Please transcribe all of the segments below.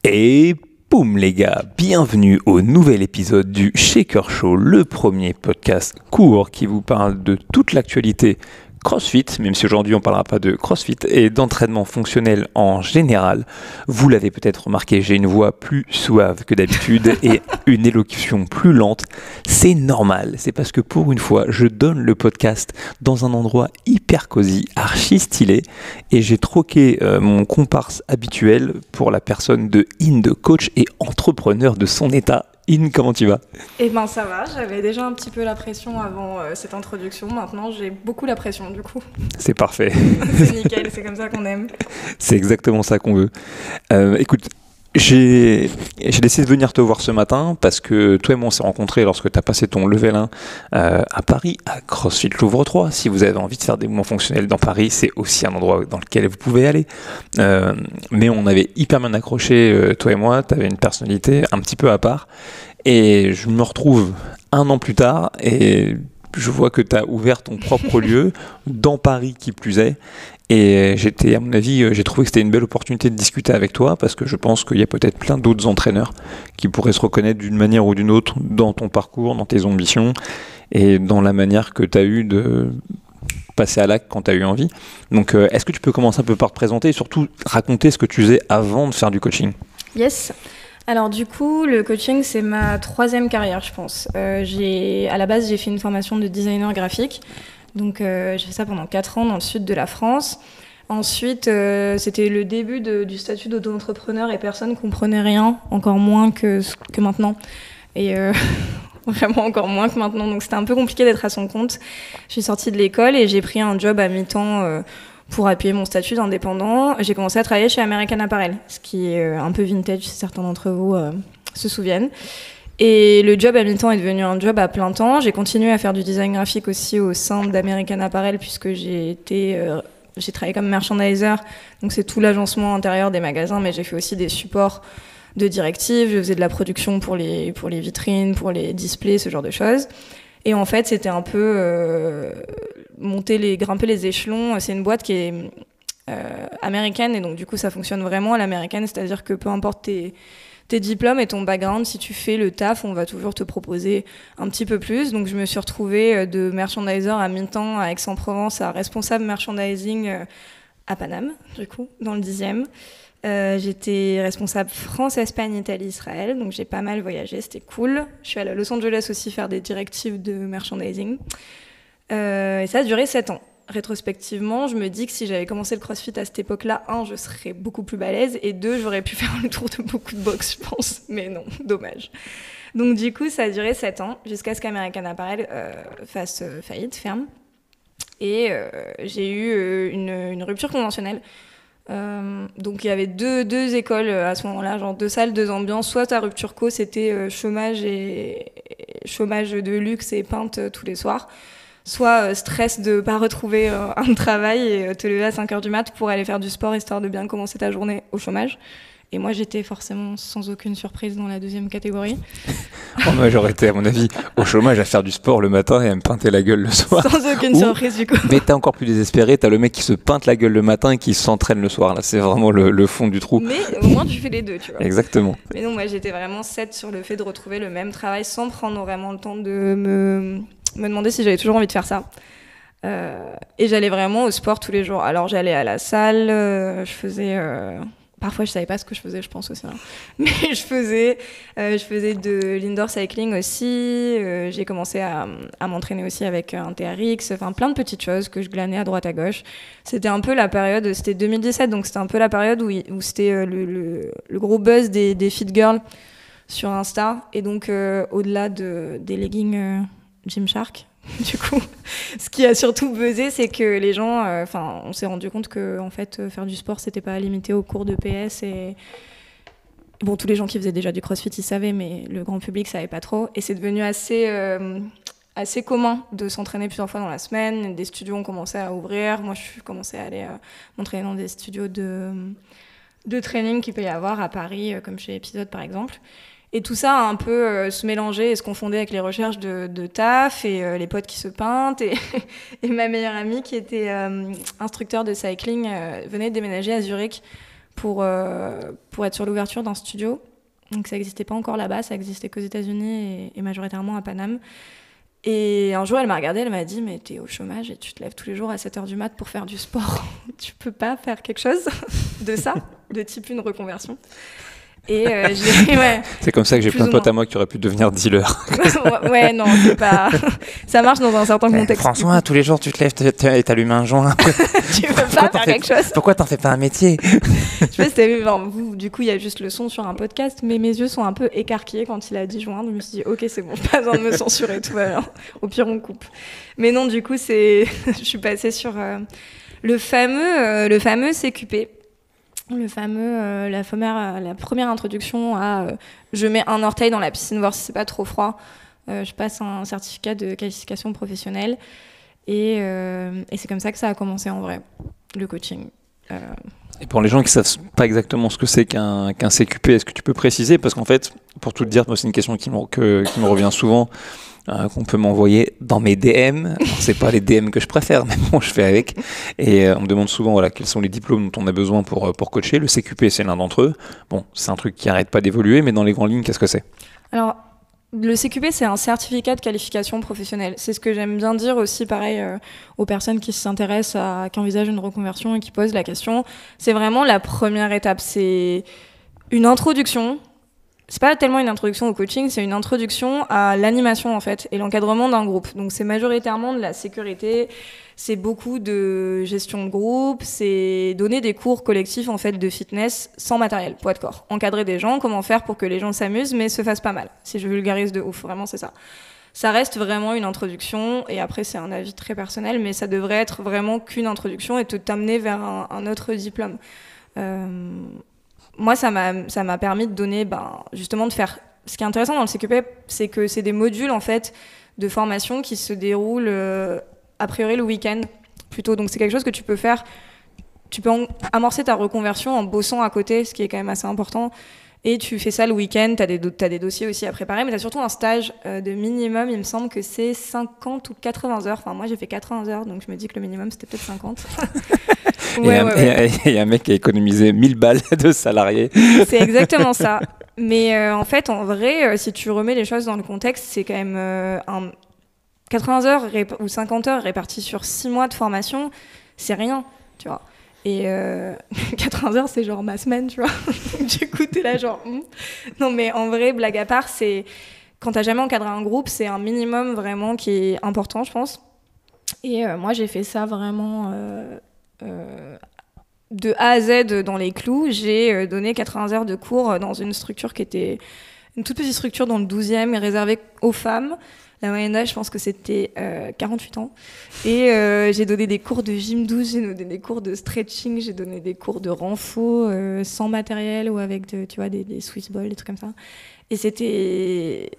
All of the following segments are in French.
Et boum les gars, bienvenue au nouvel épisode du Shaker Show, le premier podcast court qui vous parle de toute l'actualité CrossFit, même si aujourd'hui on ne parlera pas de CrossFit, et d'entraînement fonctionnel en général. Vous l'avez peut-être remarqué, j'ai une voix plus suave que d'habitude et une élocution plus lente. C'est normal, c'est parce que pour une fois, je donne le podcast dans un endroit hyper cosy, archi stylé, et j'ai troqué mon comparse habituel pour la personne de Inde, coach et entrepreneur de son état. Inde, comment tu vas ? Eh ben ça va, j'avais déjà un petit peu la pression avant cette introduction, maintenant j'ai beaucoup la pression du coup. C'est parfait. C'est nickel, c'est comme ça qu'on aime. C'est exactement ça qu'on veut. Écoute, j'ai décidé de venir te voir ce matin parce que toi et moi on s'est rencontrés lorsque tu as passé ton level 1 à Paris, à CrossFit Louvre 3. Si vous avez envie de faire des mouvements fonctionnels dans Paris, c'est aussi un endroit dans lequel vous pouvez aller. Mais on avait hyper bien accroché, toi et moi, tu avais une personnalité un petit peu à part. Et je me retrouve un an plus tard et je vois que tu as ouvert ton propre lieu, dans Paris qui plus est. Et à mon avis, j'ai trouvé que c'était une belle opportunité de discuter avec toi parce que je pense qu'il y a peut-être plein d'autres entraîneurs qui pourraient se reconnaître d'une manière ou d'une autre dans ton parcours, dans tes ambitions et dans la manière que tu as eu de passer à l'acte quand tu as eu envie. Donc, est-ce que tu peux commencer un peu par te présenter et surtout raconter ce que tu faisais avant de faire du coaching ? Yes. Alors du coup, le coaching, c'est ma 3e carrière, je pense. À la base, j'ai fait une formation de designer graphique. Donc j'ai fait ça pendant 4 ans dans le sud de la France. Ensuite, c'était le début du statut d'auto-entrepreneur et personne ne comprenait rien, encore moins que maintenant. Et vraiment encore moins que maintenant. Donc c'était un peu compliqué d'être à son compte. Je suis sortie de l'école et j'ai pris un job à mi-temps pour appuyer mon statut d'indépendant. J'ai commencé à travailler chez American Apparel, ce qui est un peu vintage si certains d'entre vous se souviennent. Et le job à mi-temps est devenu un job à plein temps. J'ai continué à faire du design graphique aussi au sein d'American Apparel puisque j'ai travaillé comme merchandiser. Donc c'est tout l'agencement intérieur des magasins, mais j'ai fait aussi des supports de directives. Je faisais de la production pour les vitrines, pour les displays, ce genre de choses. Et en fait, c'était un peu grimper les échelons. C'est une boîte qui est américaine et donc du coup ça fonctionne vraiment à l'américaine, c'est-à-dire que peu importe tes diplômes et ton background, si tu fais le taf, on va toujours te proposer un petit peu plus. Donc je me suis retrouvée de merchandiser à mi-temps à Aix-en-Provence à responsable merchandising à Paname, du coup, dans le 10e. J'étais responsable France, Espagne, Italie, Israël, donc j'ai pas mal voyagé, c'était cool. Je suis allée à Los Angeles aussi faire des directives de merchandising. Et ça a duré 7 ans. Rétrospectivement, je me dis que si j'avais commencé le CrossFit à cette époque-là, 1, je serais beaucoup plus balèze, et 2, j'aurais pu faire le tour de beaucoup de box, je pense. Mais non, dommage. Donc du coup, ça a duré 7 ans, jusqu'à ce qu'American Apparel fasse faillite, ferme. Et j'ai eu une rupture conventionnelle. Donc il y avait deux écoles à ce moment-là, genre 2 salles, 2 ambiances. Soit ta rupture co, c'était chômage de luxe et peinte tous les soirs. Soit stress de pas retrouver un travail et te lever à 5h du mat pour aller faire du sport histoire de bien commencer ta journée au chômage. Et moi, j'étais forcément sans aucune surprise dans la 2e catégorie. Moi, j'aurais été, à mon avis, au chômage à faire du sport le matin et à me peinter la gueule le soir. Sans aucune surprise, du coup. Mais t'es encore plus désespéré, t'as le mec qui se peinte la gueule le matin et qui s'entraîne le soir. Là, c'est vraiment le fond du trou. Mais au moins, tu fais les deux, tu vois. Exactement. Mais non, moi, j'étais vraiment set sur le fait de retrouver le même travail sans prendre vraiment le temps de me demander si j'avais toujours envie de faire ça. Et j'allais vraiment au sport tous les jours. Alors j'allais à la salle, je faisais... Parfois je savais pas ce que je faisais, je pense aussi. Hein. Mais je faisais de l'indoor cycling aussi. J'ai commencé à m'entraîner aussi avec un TRX. Enfin plein de petites choses que je glanais à droite à gauche. C'était un peu la période, c'était 2017, donc c'était un peu la période où c'était le gros buzz des fit girls sur Insta. Et donc au-delà des leggings Gymshark, du coup, ce qui a surtout buzzé, c'est que les gens, on s'est rendu compte que en fait, faire du sport, c'était pas limité aux cours de PS et bon, tous les gens qui faisaient déjà du CrossFit, ils savaient, mais le grand public savait pas trop. Et c'est devenu assez commun de s'entraîner plusieurs fois dans la semaine. Des studios ont commencé à ouvrir. Moi, je commençais à aller m'entraîner dans des studios de training qu'il peut y avoir à Paris, comme chez Episode par exemple. Et tout ça a un peu se mélanger et se confondait avec les recherches de taf et les potes qui se peintent. Et ma meilleure amie, qui était instructeur de cycling, venait de déménager à Zurich pour être sur l'ouverture d'un studio. Donc ça n'existait pas encore là-bas, ça existait qu'aux États-Unis et majoritairement à Paname. Et un jour, elle m'a regardée, elle m'a dit « Mais t'es au chômage et tu te lèves tous les jours à 7h du mat pour faire du sport. Tu peux pas faire quelque chose de ça, de type une reconversion ?» Et ouais. C'est comme ça que j'ai plein de potes à moi qui auraient pu devenir dealer. Ouais, non, c'est pas. Ça marche dans un certain contexte. François, tous les jours tu te lèves et t'allumes un joint. Tu peux pas faire quelque chose. Pourquoi t'en fais pas un métier? Je sais pas si t'as vu, du coup, il y a juste le son sur un podcast, mais mes yeux sont un peu écarquillés quand il a dit joint. Donc je me suis dit, ok, c'est bon, pas besoin de me censurer, tout va bien. Au pire, on coupe. Mais non, du coup, je suis passée sur le fameux CQP. La première introduction à je mets un orteil dans la piscine, voir si c'est pas trop froid. Je passe un certificat de qualification professionnelle et c'est comme ça que ça a commencé en vrai, le coaching. Et pour les gens qui savent pas exactement ce que c'est qu'un CQP, est-ce que tu peux préciser? Parce qu'en fait, pour tout te dire, moi, c'est une question qui me revient souvent. Qu'on peut m'envoyer dans mes DM. C'est pas les DM que je préfère, mais bon, je fais avec. Et on me demande souvent quels sont les diplômes dont on a besoin pour coacher. Le CQP, c'est l'un d'entre eux. Bon, c'est un truc qui arrête pas d'évoluer, mais dans les grandes lignes, qu'est-ce que c'est? Alors, le CQP, c'est un certificat de qualification professionnelle. C'est ce que j'aime bien dire aussi, pareil, aux personnes qui s'intéressent qui envisagent une reconversion et qui posent la question. C'est vraiment la première étape. C'est une introduction. C'est pas tellement une introduction au coaching, c'est une introduction à l'animation en fait et l'encadrement d'un groupe. Donc c'est majoritairement de la sécurité, c'est beaucoup de gestion de groupe, c'est donner des cours collectifs en fait de fitness sans matériel, poids de corps, encadrer des gens, comment faire pour que les gens s'amusent mais se fassent pas mal. Si je vulgarise de ouf, vraiment c'est ça. Ça reste vraiment une introduction et après c'est un avis très personnel, mais ça devrait être vraiment qu'une introduction et te t'amener vers un autre diplôme. Moi, ça m'a permis de donner, justement, de faire. Ce qui est intéressant dans le CQP, c'est que c'est des modules en fait de formation qui se déroulent a priori le week-end plutôt. Donc c'est quelque chose que tu peux faire. Tu peux amorcer ta reconversion en bossant à côté, ce qui est quand même assez important. Et tu fais ça le week-end. T'as des dossiers aussi à préparer, mais t'as surtout un stage de minimum. Il me semble que c'est 50 ou 80 heures. Enfin, moi, j'ai fait 80 heures, donc je me dis que le minimum c'était peut-être 50. Et un mec qui a économisé 1000 balles de salariés. C'est exactement ça. Mais en fait, en vrai, si tu remets les choses dans le contexte, c'est quand même 80 heures ou 50 heures réparties sur 6 mois de formation, c'est rien, tu vois. Et 80 heures, c'est genre ma semaine, tu vois. Du coup, t'es là genre... Non, mais en vrai, blague à part, c'est... Quand t'as jamais encadré un groupe, c'est un minimum vraiment qui est important, je pense. Et moi, j'ai fait ça vraiment... de A à Z dans les clous. J'ai donné 80 heures de cours dans une structure qui était une toute petite structure dans le 12e réservée aux femmes. La moyenne d'âge, je pense que c'était 48 ans. Et j'ai donné des cours de gym douce, j'ai donné des cours de stretching, j'ai donné des cours de renfo sans matériel ou avec des Swiss balls, des trucs comme ça. Et c'était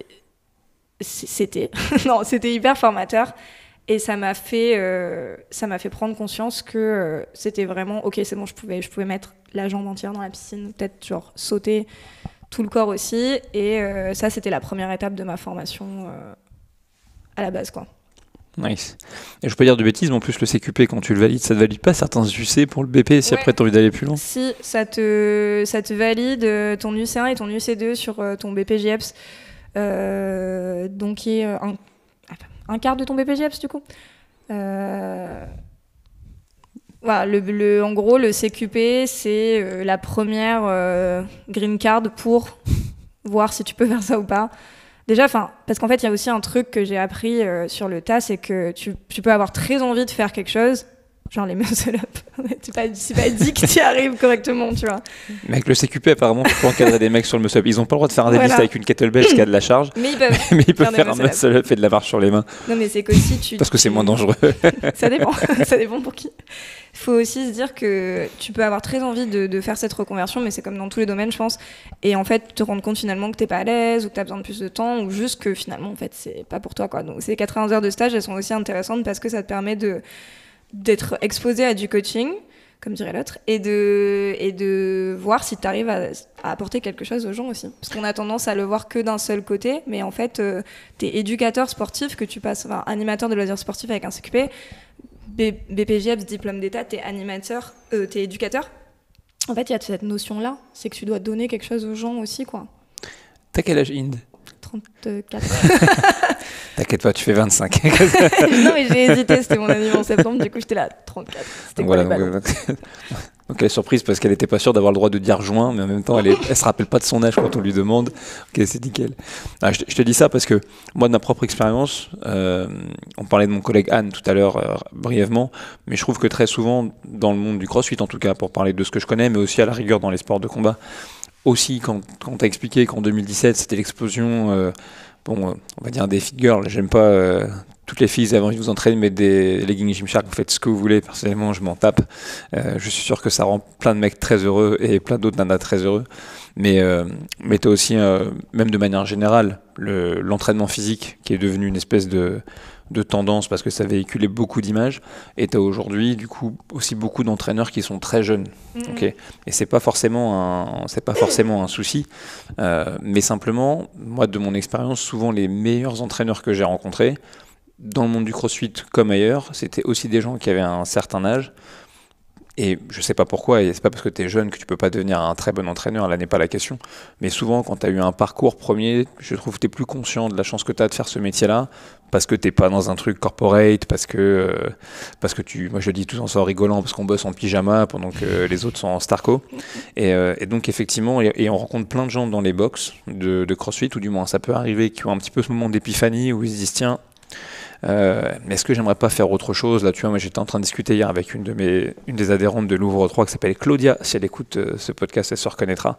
hyper formateur. Et ça m'a fait prendre conscience que c'était vraiment ok, c'est bon, je pouvais mettre la jambe entière dans la piscine, peut-être genre sauter tout le corps aussi. Et ça, c'était la première étape de ma formation à la base, quoi. Nice. Et je peux dire de bêtises, mais en plus le CQP, quand tu le valides, ça te valide pas certains UC pour le BP si après tu as envie d'aller plus loin? Si, ça te valide ton UC1 et ton UC2 sur ton BPJEPS, donc qui est un quart de ton BPJEPS du coup. Voilà, en gros, le CQP, c'est la première green card pour voir si tu peux faire ça ou pas. Déjà, parce qu'en fait, il y a aussi un truc que j'ai appris sur le tas, c'est que tu peux avoir très envie de faire quelque chose, genre les muscle-up. c'est pas dit que tu y arrives correctement, tu vois. Mais avec le CQP, apparemment, tu peux encadrer des mecs sur le muscle-up. Ils n'ont pas le droit de faire un deadlift avec une kettlebell qui a de la charge. Mais ils peuvent. Mais ils peuvent faire un muscle-up et de la marche sur les mains. Non, mais c'est qu'aussi parce que c'est moins dangereux. Ça dépend. Ça dépend pour qui. Il faut aussi se dire que tu peux avoir très envie de faire cette reconversion, mais c'est comme dans tous les domaines, je pense. Et en fait, te rendre compte finalement que t'es pas à l'aise, ou que t'as besoin de plus de temps, ou juste que finalement, en fait, c'est pas pour toi, quoi. Donc, ces 80 heures de stage, elles sont aussi intéressantes parce que ça te permet d'être exposé à du coaching, comme dirait l'autre, et de voir si t'arrives à apporter quelque chose aux gens aussi. Parce qu'on a tendance à le voir que d'un seul côté, mais en fait, t'es éducateur sportif, que tu passes, animateur de loisirs sportifs avec un CQP, BPJEPS, diplôme d'état, t'es éducateur. En fait, il y a cette notion-là, c'est que tu dois donner quelque chose aux gens aussi, quoi. T'as quel âge, Inde? 34. T'inquiète pas, tu fais 25. Non, mais j'ai hésité, c'était mon anniversaire en septembre, du coup j'étais là, 34. C'était quoi les ballons? Donc elle est surprise parce qu'elle n'était pas sûre d'avoir le droit de dire juin, mais en même temps elle se rappelle pas de son âge quand on lui demande. Ok, c'est nickel. Je te dis ça parce que moi de ma propre expérience, on parlait de mon collègue Anne tout à l'heure brièvement, mais je trouve que très souvent dans le monde du crossfit en tout cas, pour parler de ce que je connais, mais aussi à la rigueur dans les sports de combat, aussi quand tu as expliqué qu'en 2017 c'était l'explosion, on va dire des fit girls, j'aime pas toutes les filles, vous avez envie de vous entraîner, mettre des leggings Gymshark, vous faites ce que vous voulez, personnellement je m'en tape, je suis sûr que ça rend plein de mecs très heureux et plein d'autres nanas très heureux, mais tu as aussi, même de manière générale, l'entraînement physique qui est devenu une espèce de tendance parce que ça véhiculait beaucoup d'images, et tu as aujourd'hui du coup aussi beaucoup d'entraîneurs qui sont très jeunes, okay, et c'est pas forcément un souci, mais simplement moi de mon expérience, souvent les meilleurs entraîneurs que j'ai rencontrés dans le monde du crossfit comme ailleurs, c'était aussi des gens qui avaient un certain âge. Et je sais pas pourquoi, et c'est pas parce que tu es jeune que tu peux pas devenir un très bon entraîneur, là n'est pas la question. Mais souvent, quand tu as eu un parcours premier, je trouve que tu es plus conscient de la chance que tu as de faire ce métier-là, parce que t'es pas dans un truc corporate, parce que moi je dis tout en rigolant, parce qu'on bosse en pyjama pendant que les autres sont en starco. Et donc effectivement, et on rencontre plein de gens dans les box de CrossFit, ou du moins ça peut arriver, qui ont un petit peu ce moment d'épiphanie où ils se disent tiens, mais est-ce que j'aimerais pas faire autre chose là, tu vois, moi j'étais en train de discuter hier avec une des adhérentes de Louvre 3 qui s'appelle Claudia, si elle écoute ce podcast elle se reconnaîtra,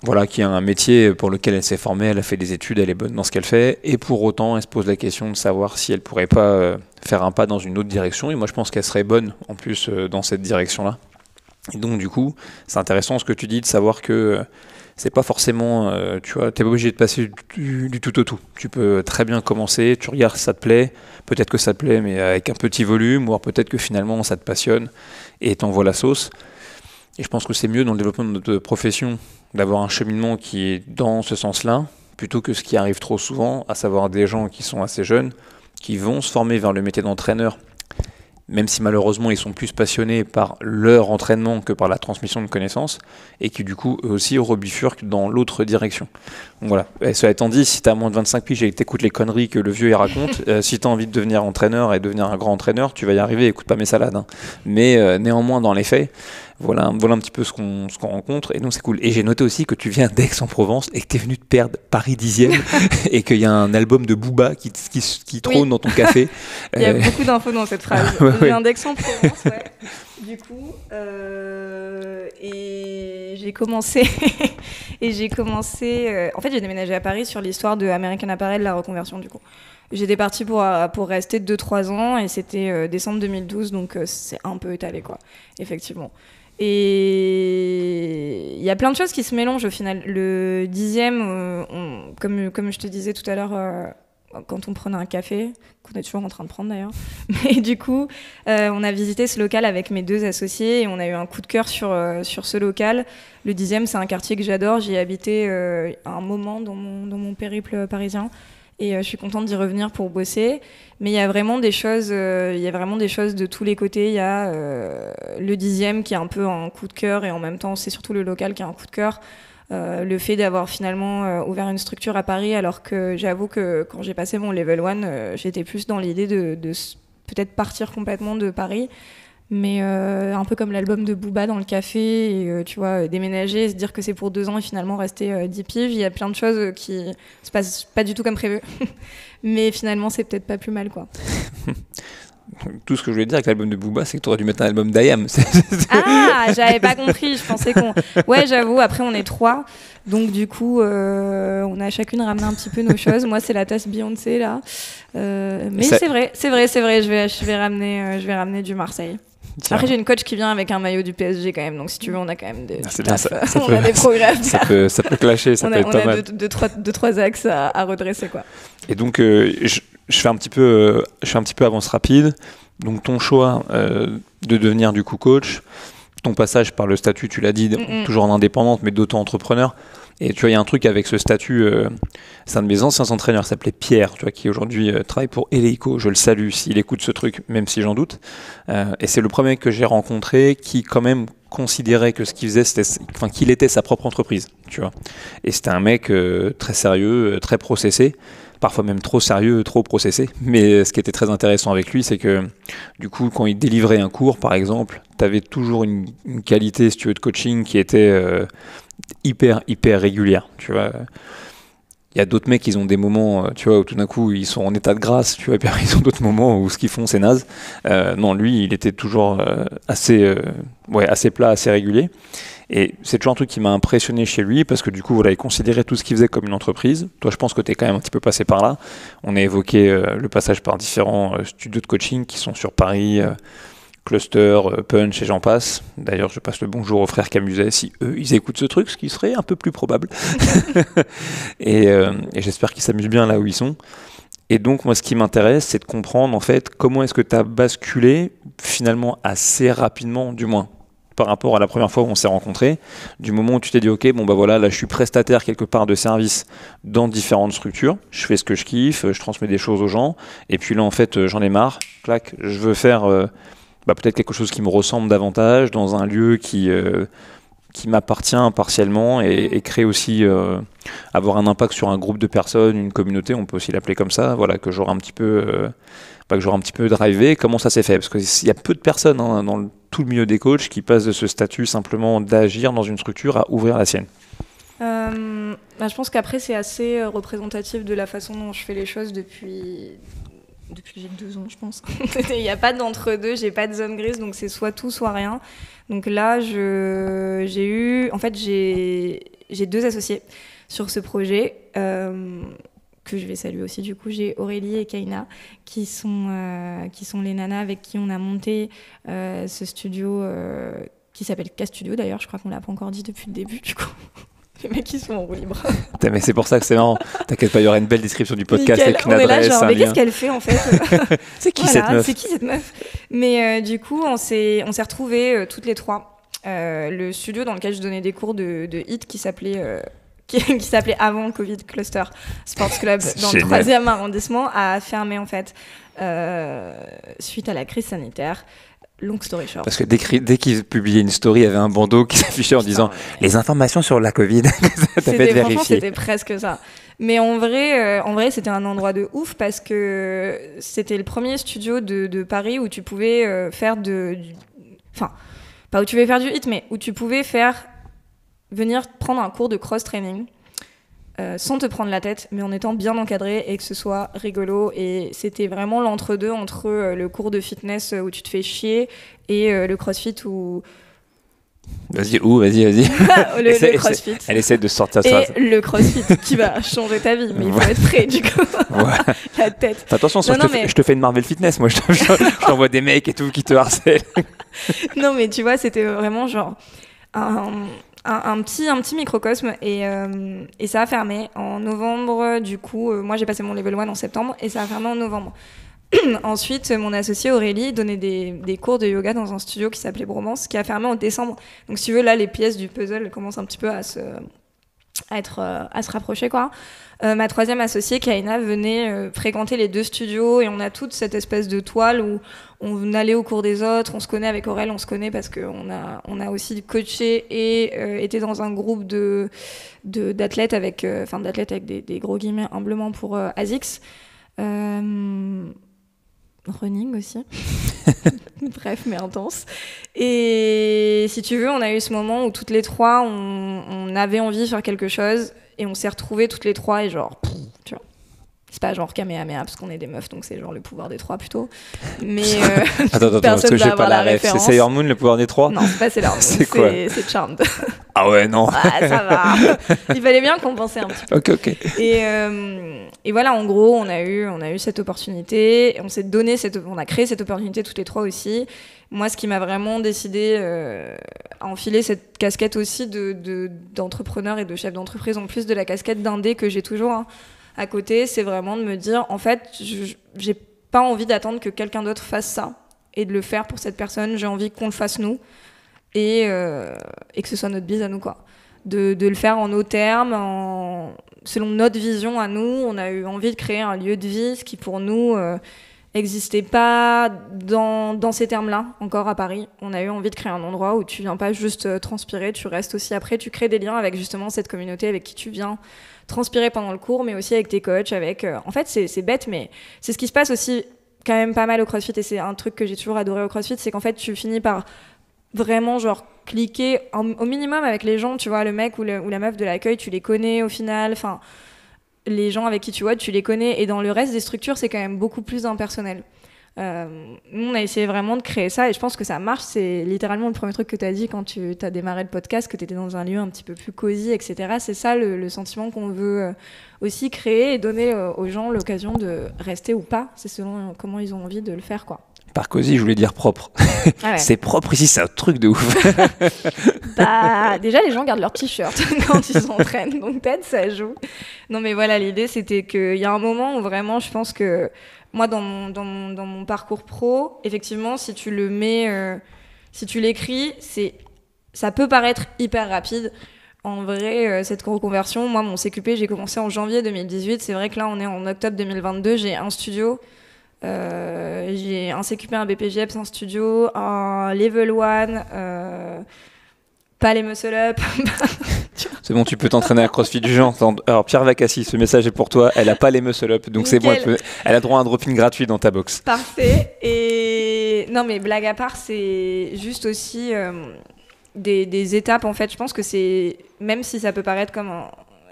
voilà, qui a un métier pour lequel elle s'est formée, elle a fait des études, elle est bonne dans ce qu'elle fait, et pour autant elle se pose la question de savoir si elle pourrait pas faire un pas dans une autre direction, et moi je pense qu'elle serait bonne en plus dans cette direction là. Et donc du coup c'est intéressant ce que tu dis de savoir que c'est pas forcément, tu vois, t'es pas obligé de passer du tout au tout. Tu peux très bien commencer, tu regardes si ça te plaît, peut-être que ça te plaît mais avec un petit volume, ou alors peut-être que finalement ça te passionne et t'envoies la sauce. Et je pense que c'est mieux dans le développement de notre profession d'avoir un cheminement qui est dans ce sens-là, plutôt que ce qui arrive trop souvent, à savoir des gens qui sont assez jeunes, qui vont se former vers le métier d'entraîneur, même si malheureusement ils sont plus passionnés par leur entraînement que par la transmission de connaissances, et qui du coup eux aussi rebifurquent dans l'autre direction. Donc voilà, et cela étant dit, si tu as moins de 25 piges et que tu écoutes les conneries que le vieux il raconte, si tu as envie de devenir entraîneur et devenir un grand entraîneur, tu vas y arriver, écoute pas mes salades, hein. Mais néanmoins dans les faits, voilà un petit peu ce qu'on rencontre, et donc c'est cool. Et j'ai noté aussi que tu viens d'Aix-en-Provence et que tu es venu de perdre Paris 10e et qu'il y a un album de Booba qui trône dans ton café. Il y a beaucoup d'infos dans cette phrase. Je viens d'Aix-en-Provence, ouais. Du coup, et j'ai commencé, en fait j'ai déménagé à Paris sur l'histoire de American Apparel, la reconversion du coup. J'étais partie pour rester 2-3 ans, et c'était décembre 2012, donc c'est un peu étalé quoi, effectivement. Et il y a plein de choses qui se mélangent au final. Le 10e, comme je te disais tout à l'heure, quand on prenait un café, qu'on est toujours en train de prendre d'ailleurs, mais du coup, on a visité ce local avec mes 2 associés et on a eu un coup de cœur sur ce local. Le 10e, c'est un quartier que j'adore, j'y ai habité à un moment dans mon périple parisien. Et je suis contente d'y revenir pour bosser, mais il y a vraiment des choses de tous les côtés. Il y a le 10e qui est un peu un coup de cœur, et en même temps c'est surtout le local qui a un coup de cœur. Le fait d'avoir finalement ouvert une structure à Paris, alors que j'avoue que quand j'ai passé mon level 1, j'étais plus dans l'idée de peut-être partir complètement de Paris. Mais un peu comme l'album de Booba dans le café, et tu vois, déménager, se dire que c'est pour 2 ans et finalement rester 10 piges, il y a plein de choses qui se passent pas du tout comme prévu. Mais finalement, c'est peut-être pas plus mal, quoi. Tout ce que je voulais dire avec l'album de Booba, c'est que tu aurais dû mettre un album d'IAM. Ah, j'avais pas compris, je pensais qu'on... Ouais, j'avoue, après on est 3, donc du coup, on a chacune ramené un petit peu nos choses. Moi, c'est la tasse Beyoncé, là. Mais ça... c'est vrai, je vais ramener du Marseille. Tiens. Après, j'ai une coach qui vient avec un maillot du PSG quand même, donc si tu veux, on a quand même des, on a des progrès. Ça peut clasher, ça peut être pas mal. On a 2-3 axes à redresser, quoi. Et donc, je fais un petit peu avance rapide. Donc, ton choix de devenir du coup coach, ton passage par le statut, tu l'as dit, toujours en indépendante, mais d'auto-entrepreneur. Et tu vois, il y a un truc avec ce statut, c'est un de mes anciens entraîneurs, il s'appelait Pierre, tu vois, qui aujourd'hui travaille pour Eleiko. Je le salue s'il écoute ce truc, même si j'en doute. Et c'est le premier mec que j'ai rencontré qui, quand même, considérait que ce qu'il faisait, qu'il était sa propre entreprise, tu vois. Et c'était un mec très sérieux, très processé, parfois même trop sérieux, trop processé. Mais ce qui était très intéressant avec lui, c'est que, du coup, quand il délivrait un cours, par exemple, tu avais toujours une qualité, si tu veux, de coaching qui était hyper régulière, tu vois. Il y a d'autres mecs, ils ont des moments, tu vois, où tout d'un coup, ils sont en état de grâce, tu vois, et puis ils ont d'autres moments où ce qu'ils font, c'est naze. Non, lui, il était toujours assez plat, assez régulier. Et c'est toujours un truc qui m'a impressionné chez lui, parce que du coup, voilà, il considérait tout ce qu'il faisait comme une entreprise. Toi, je pense que tu es quand même un petit peu passé par là. On a évoqué le passage par différents studios de coaching qui sont sur Paris, Cluster, Punch et j'en passe. D'ailleurs, je passe le bonjour aux frères Camuset si eux, ils écoutent ce truc, ce qui serait un peu plus probable. et j'espère qu'ils s'amusent bien là où ils sont. Et donc, moi, ce qui m'intéresse, c'est de comprendre, en fait, comment est-ce que tu as basculé, finalement, assez rapidement, du moins, par rapport à la première fois où on s'est rencontrés, du moment où tu t'es dit, ok, bon, bah voilà, là, je suis prestataire quelque part de service dans différentes structures, je fais ce que je kiffe, je transmets des choses aux gens, et puis là, en fait, j'en ai marre, clac, je veux faire... peut-être quelque chose qui me ressemble davantage, dans un lieu qui m'appartient partiellement et créer aussi, avoir un impact sur un groupe de personnes, une communauté, on peut aussi l'appeler comme ça, voilà, que j'aurai un petit peu, drivé. Comment ça s'est fait? Parce qu'il y a peu de personnes dans tout le milieu des coachs qui passent de ce statut simplement d'agir dans une structure à ouvrir la sienne. Je pense qu'après, c'est assez représentatif de la façon dont je fais les choses depuis que j'ai 2 ans, je pense. Il n'y a pas d'entre-deux, j'ai pas de zone grise, donc c'est soit tout, soit rien. Donc là, j'ai 2 associés sur ce projet, que je vais saluer aussi. Du coup, j'ai Aurélie et Kaina, qui sont les nanas avec qui on a monté ce studio, qui s'appelle K-Studio d'ailleurs, je crois qu'on l'a pas encore dit depuis le début, du coup. Les mecs, ils sont en roue libre. Mais c'est pour ça que c'est marrant. T'inquiète pas, il y aura une belle description du podcast avec une adresse. On est là, genre, mais qu'est-ce qu'elle fait en fait? C'est qui cette meuf? C'est qui cette meuf? Mais du coup, on s'est retrouvées toutes les 3. Le studio dans lequel je donnais des cours de HIIT qui s'appelait avant Covid Cluster Sports Club dans le 3e arrondissement a fermé en fait suite à la crise sanitaire. Long story short. Parce que dès qu'ils publiaient une story, il y avait un bandeau qui s'affichait en disant les informations sur la Covid. T'as fait de vérifier. C'était presque ça. Mais en vrai, c'était un endroit de ouf parce que c'était le premier studio de Paris où tu pouvais faire pas où tu pouvais faire du HIIT, mais où tu pouvais venir prendre un cours de cross-training sans te prendre la tête, mais en étant bien encadré et que ce soit rigolo. Et c'était vraiment l'entre-deux entre le cours de fitness où tu te fais chier et le crossfit où... Vas-y. Le crossfit. Elle essaie de sortir ça. Et le crossfit qui va changer ta vie, mais il faut être prêt du coup. La tête. Attention, je te fais une Marvel Fitness, moi je t'envoie des mecs et tout qui te harcèlent. Non mais tu vois, c'était vraiment genre... Un petit microcosme et ça a fermé en novembre. Du coup, moi j'ai passé mon level 1 en septembre et ça a fermé en novembre. Ensuite, mon associée Aurélie donnait des cours de yoga dans un studio qui s'appelait Bromance, qui a fermé en décembre. Donc si tu veux, là les pièces du puzzle commencent un petit peu à se rapprocher quoi. Ma 3e associée Kaina venait fréquenter les 2 studios et on a toute cette espèce de toile où on allait au cours des autres. On se connaît avec Aurel, on se connaît parce qu'on a aussi coaché et été dans un groupe d'athlètes avec des gros guillemets humblement pour ASICS. Running aussi. Bref, mais intense. Et si tu veux, on a eu ce moment où toutes les 3, on avait envie de faire quelque chose et on s'est retrouvées toutes les 3 et genre, tu vois. C'est pas genre Kamehameha parce qu'on est des meufs, donc c'est genre le pouvoir des 3 plutôt. Mais attends, parce que j'ai pas la ref. C'est Sailor Moon, le pouvoir des 3? Non, c'est pas Sailor Moon. C'est Charmed. Ah ouais, non. Ah, ça va. Il fallait bien compenser un petit peu. Ok. Et voilà, en gros, on a eu cette opportunité. On a créé cette opportunité toutes les 3 aussi. Moi, ce qui m'a vraiment décidé à enfiler cette casquette aussi d'entrepreneur et de chef d'entreprise, en plus de la casquette d'indé que j'ai toujours à côté, c'est vraiment de me dire, en fait, j'ai pas envie d'attendre que quelqu'un d'autre fasse ça et de le faire pour cette personne. J'ai envie qu'on le fasse nous. et que ce soit notre bise à nous, quoi. De le faire en nos termes, selon notre vision à nous. On a eu envie de créer un lieu de vie, ce qui pour nous n'existait pas dans ces termes-là encore à Paris. On a eu envie de créer un endroit où tu viens pas juste transpirer, tu restes aussi après, tu crées des liens avec justement cette communauté avec qui tu viens transpirer pendant le cours, mais aussi avec tes coachs, avec... En fait, c'est bête, mais c'est ce qui se passe aussi quand même pas mal au CrossFit, et c'est un truc que j'ai toujours adoré au CrossFit, c'est qu'en fait, tu finis par vraiment genre cliquer au minimum avec les gens, tu vois, le mec ou la meuf de l'accueil, tu les connais au final, enfin... Les gens avec qui tu vois, tu les connais. Et dans le reste des structures, c'est quand même beaucoup plus impersonnel. Nous, on a essayé vraiment de créer ça. Et je pense que ça marche. C'est littéralement le premier truc que tu as dit quand tu as démarré le podcast, que tu étais dans un lieu un petit peu plus cosy, etc. C'est ça le sentiment qu'on veut aussi créer et donner aux gens l'occasion de rester ou pas. C'est selon comment ils ont envie de le faire, quoi. Par cosy, je voulais dire propre. Ah ouais. C'est propre ici, c'est un truc de ouf. Bah, déjà, les gens gardent leur t-shirt quand ils s'entraînent, donc peut-être ça joue. Non, mais voilà, l'idée, c'était qu'il y a un moment où vraiment, je pense que moi, dans mon parcours pro, effectivement, si tu le mets, si tu l'écris, ça peut paraître hyper rapide. En vrai, cette reconversion, moi, mon CQP, j'ai commencé en janvier 2018. C'est vrai que là, on est en octobre 2022. J'ai un studio. J'ai un CQP, un BPJEPS, un studio, un level 1, pas les muscle up. C'est bon, tu peux t'entraîner à CrossFit du genre. Alors Pierre Vacassi, ce message est pour toi. Elle a pas les muscle up, donc nickel. C'est bon. Elle a droit à un drop-in gratuit dans ta box. Parfait. Et non, mais blague à part, c'est juste aussi des étapes. En fait, je pense que c'est, même si ça peut paraître comme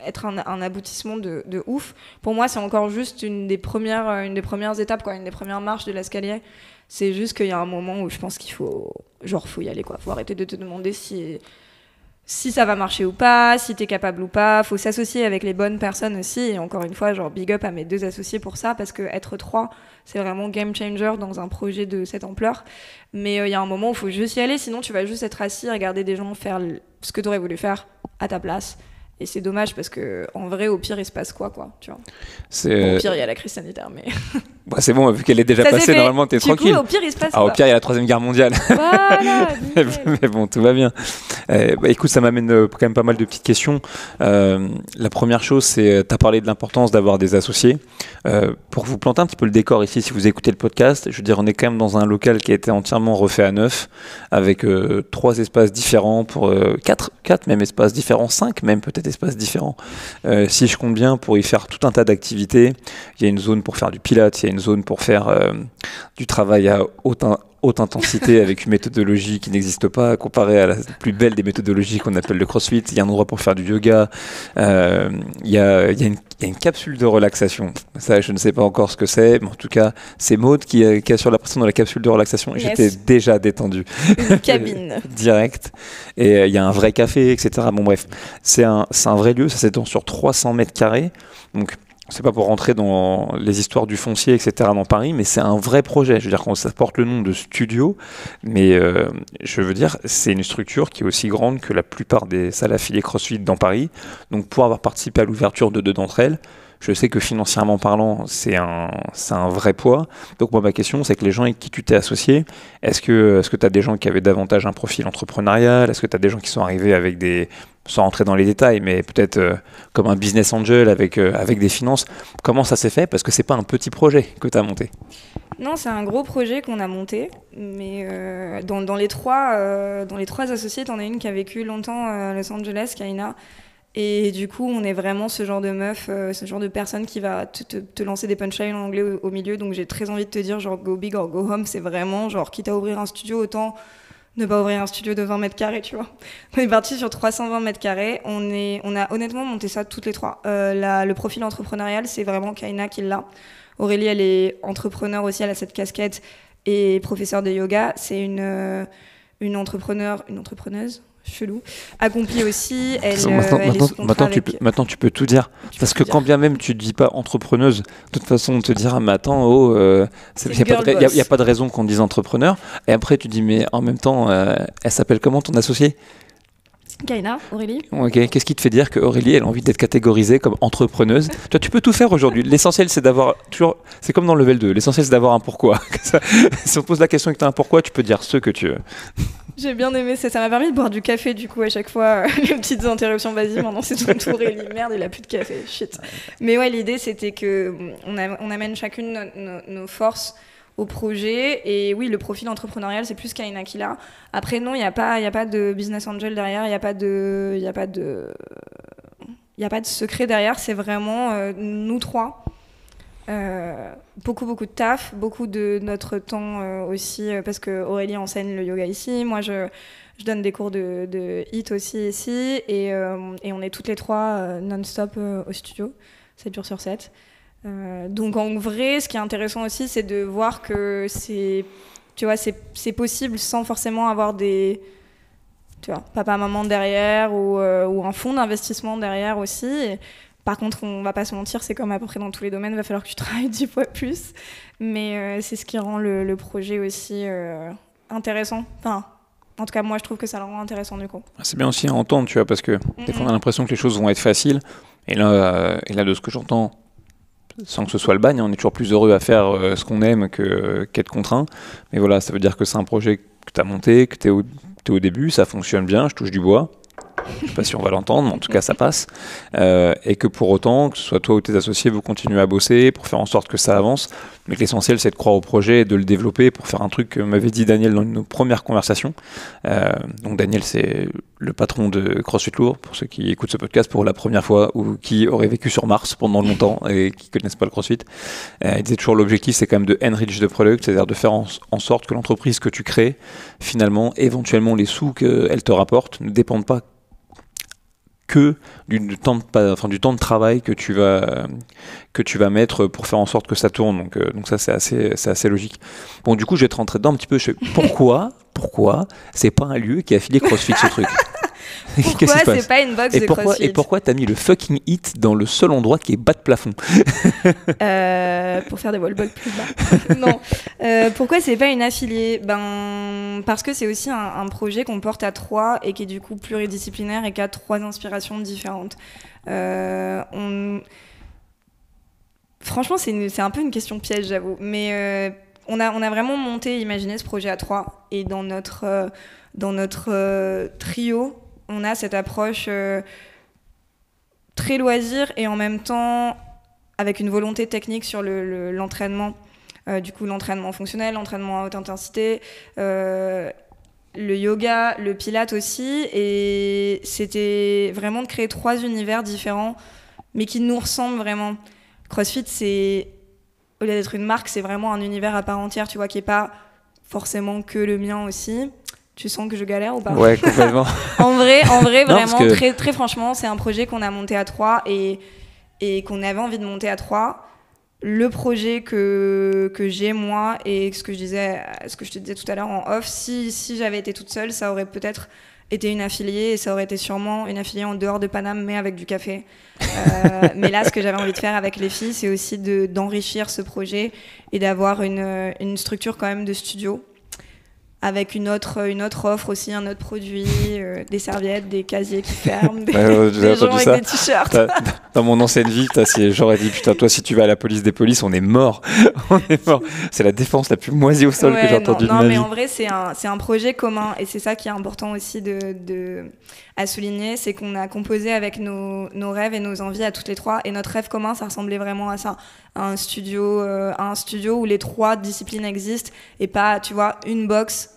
être un aboutissement de ouf. Pour moi, c'est encore juste une des premières étapes, quoi, une des premières marches de l'escalier. C'est juste qu'il y a un moment où je pense qu'il faut y aller, quoi. Faut arrêter de te demander si ça va marcher ou pas, si t'es capable ou pas. Faut s'associer avec les bonnes personnes aussi. Et encore une fois, genre big up à mes 2 associés pour ça, parce que être 3, c'est vraiment game changer dans un projet de cette ampleur. Mais il y a un moment où il faut juste y aller, sinon tu vas juste être assis, regarder des gens faire ce que t'aurais voulu faire à ta place. Et c'est dommage parce que en vrai, au pire, il se passe quoi, tu vois. Au pire, il y a la crise sanitaire, mais... Bah, c'est bon, vu qu'elle est déjà passée, normalement, t'es tranquille. Au pire, il se passe au pire, il y a la 3e guerre mondiale. Voilà. Mais bon, tout va bien. Écoute, ça m'amène quand même pas mal de petites questions. La première chose, c'est, t'as parlé de l'importance d'avoir des associés. Pour vous planter un petit peu le décor ici, si vous écoutez le podcast, je veux dire, on est quand même dans un local qui a été entièrement refait à neuf, avec 3 espaces différents, pour 4 même espaces différents, 5 même peut-être espaces différents. Si je compte bien, pour y faire tout un tas d'activités, il y a une zone pour faire du pilates, il y a une zone pour faire du travail à haute intensité avec une méthodologie qui n'existe pas comparée à la plus belle des méthodologies qu'on appelle le CrossFit. Il y a un endroit pour faire du yoga. Il y a une capsule de relaxation. Ça, je ne sais pas encore ce que c'est, mais en tout cas, c'est Maud qui assure la personne dans la capsule de relaxation. Yes. J'étais déjà détendu. Une cabine. Direct. Et il y a un vrai café, etc. Bon bref, c'est un vrai lieu. Ça s'étend sur 300 mètres carrés. Donc, c'est pas pour rentrer dans les histoires du foncier, etc. dans Paris, mais c'est un vrai projet. Je veux dire, ça porte le nom de studio, mais je veux dire, c'est une structure qui est aussi grande que la plupart des salles affiliées CrossFit dans Paris. Donc, pour avoir participé à l'ouverture de 2 d'entre elles, je sais que financièrement parlant, c'est un vrai poids. Donc moi, ma question, c'est que les gens avec qui tu t'es associé, est-ce que tu as des gens qui avaient davantage un profil entrepreneurial? Est-ce que tu as des gens qui sont arrivés avec sans rentrer dans les détails, mais peut-être comme un business angel avec des finances? Comment ça s'est fait? Parce que c'est pas un petit projet que tu as monté. Non, c'est un gros projet qu'on a monté, mais dans les 3 associés, t'en as une qui a vécu longtemps à Los Angeles, Kaina. Et du coup, on est vraiment ce genre de meuf, ce genre de personne qui va te lancer des punchlines en anglais au milieu. Donc j'ai très envie de te dire, genre, go big or go home. C'est vraiment, genre, quitte à ouvrir un studio, autant ne pas ouvrir un studio de 20 mètres carrés, tu vois. On est parti sur 320 mètres carrés. On a honnêtement monté ça toutes les 3. Le profil entrepreneurial, c'est vraiment Kaina qui l'a. Aurélie, elle est entrepreneur aussi, elle a cette casquette, et professeure de yoga. C'est une entrepreneuse chelou, accomplie aussi. Maintenant, tu peux tout dire. Parce que quand bien même tu ne dis pas entrepreneuse, de toute façon, on te dira, mais attends, il n'y a pas de raison qu'on dise entrepreneur. Et après, tu dis, mais en même temps, elle s'appelle comment ton associée? Kaina, Aurélie. Ok, qu'est-ce qui te fait dire qu'Aurélie, elle a envie d'être catégorisée comme entrepreneuse? Toi, tu peux tout faire aujourd'hui. L'essentiel, c'est d'avoir toujours. C'est comme dans le level 2. L'essentiel, c'est d'avoir un pourquoi. Si on te pose la question et que tu as un pourquoi, tu peux dire ce que tu veux. J'ai bien aimé ça. Ça m'a permis de boire du café, du coup, à chaque fois. Les petites interruptions. Vas-y, maintenant, c'est ton tour, Aurélie. Merde, il a plus de café. Shit. Mais ouais, l'idée, c'était qu'on amène chacune nos forces au projet. Et oui, le profil entrepreneurial, c'est plus Kaina qui l'a. Après, non, il n'y a pas de business angel derrière. Il n'y a pas de secret derrière. C'est vraiment nous trois. Beaucoup de taf, beaucoup de notre temps aussi, parce que Aurélie enseigne le yoga ici. Moi, je donne des cours de HIIT aussi ici. Et on est toutes les trois non-stop au studio, 7 jours sur 7. Donc en vrai, ce qui est intéressant aussi, c'est de voir que c'est possible sans forcément avoir papa, maman derrière ou un fonds d'investissement derrière aussi. Et par contre, on va pas se mentir, c'est comme à peu près dans tous les domaines, il va falloir que tu travailles 10 fois plus. Mais c'est ce qui rend le projet aussi intéressant. Enfin, en tout cas, moi, je trouve que ça le rend intéressant du coup. C'est bien aussi à entendre, tu vois, parce que des fois, on a l'impression que les choses vont être faciles. Et là, de ce que j'entends, sans que ce soit le bagne, on est toujours plus heureux à faire ce qu'on aime qu'être contraint. Mais voilà, ça veut dire que c'est un projet que tu as monté, que tu es au début, ça fonctionne bien, je touche du bois. Je ne sais pas si on va l'entendre, mais en tout cas ça passe. Et que pour autant, que ce soit toi ou tes associés, vous continuez à bosser pour faire en sorte que ça avance. Mais que l'essentiel, c'est de croire au projet et de le développer pour faire un truc que m'avait dit Daniel dans nos premières conversations. Donc Daniel, c'est le patron de CrossFit Louvre, pour ceux qui écoutent ce podcast pour la première fois ou qui auraient vécu sur Mars pendant longtemps et qui ne connaissent pas le CrossFit. Il disait toujours l'objectif, c'est quand même de enrich the product, c'est-à-dire de faire en sorte que l'entreprise que tu crées, finalement, éventuellement, les sous qu'elle te rapporte ne dépendent pas que du temps de travail que tu vas mettre pour faire en sorte que ça tourne. Donc ça, c'est assez logique. Bon, du coup, je vais te rentrer dedans un petit peu. Pourquoi c'est pas un lieu qui est affilié CrossFit, ce truc? Pourquoi c'est pas une box de CrossFit? Et pourquoi t'as mis le fucking hit dans le seul endroit qui est bas de plafond? Pour faire des wall balls plus bas. Non. Pourquoi c'est pas une affiliée? Parce que c'est aussi un projet qu'on porte à 3 et qui est du coup pluridisciplinaire et qui a 3 inspirations différentes. Franchement, c'est un peu une question piège, j'avoue. Mais on a vraiment imaginé ce projet à 3. Et dans notre trio, on a cette approche très loisir et en même temps avec une volonté technique sur l'entraînement. Du coup, l'entraînement fonctionnel, l'entraînement à haute intensité, le yoga, le pilate aussi. Et c'était vraiment de créer 3 univers différents, mais qui nous ressemblent vraiment. CrossFit, au lieu d'être une marque, c'est vraiment un univers à part entière, tu vois, qui n'est pas forcément que le mien aussi. Tu sens que je galère ou pas? Ouais, complètement. En vrai, Non, vraiment, que... très, très franchement, c'est un projet qu'on a monté à 3 et qu'on avait envie de monter à 3. Le projet que j'ai, moi, et ce que je te disais tout à l'heure en off, si j'avais été toute seule, ça aurait peut-être été une affiliée et ça aurait été sûrement une affiliée en dehors de Paname, mais avec du café. Mais là, ce que j'avais envie de faire avec les filles, c'est aussi d'enrichir ce projet et d'avoir une structure quand même de studio, avec une autre offre aussi, un autre produit, des serviettes, des casiers qui ferment, des gens avec des t-shirts. Dans mon ancienne vie, j'aurais dit, putain, toi, si tu vas à la police des polices, on est mort. On est mort. C'est la défense la plus moisie au sol que j'ai entendue de ma vie. Non, mais en vrai, c'est un projet commun. Et c'est ça qui est important aussi à souligner, c'est qu'on a composé avec nos rêves et nos envies à toutes les 3. Et notre rêve commun, ça ressemblait vraiment à ça. À un studio où les 3 disciplines existent et pas, tu vois, une box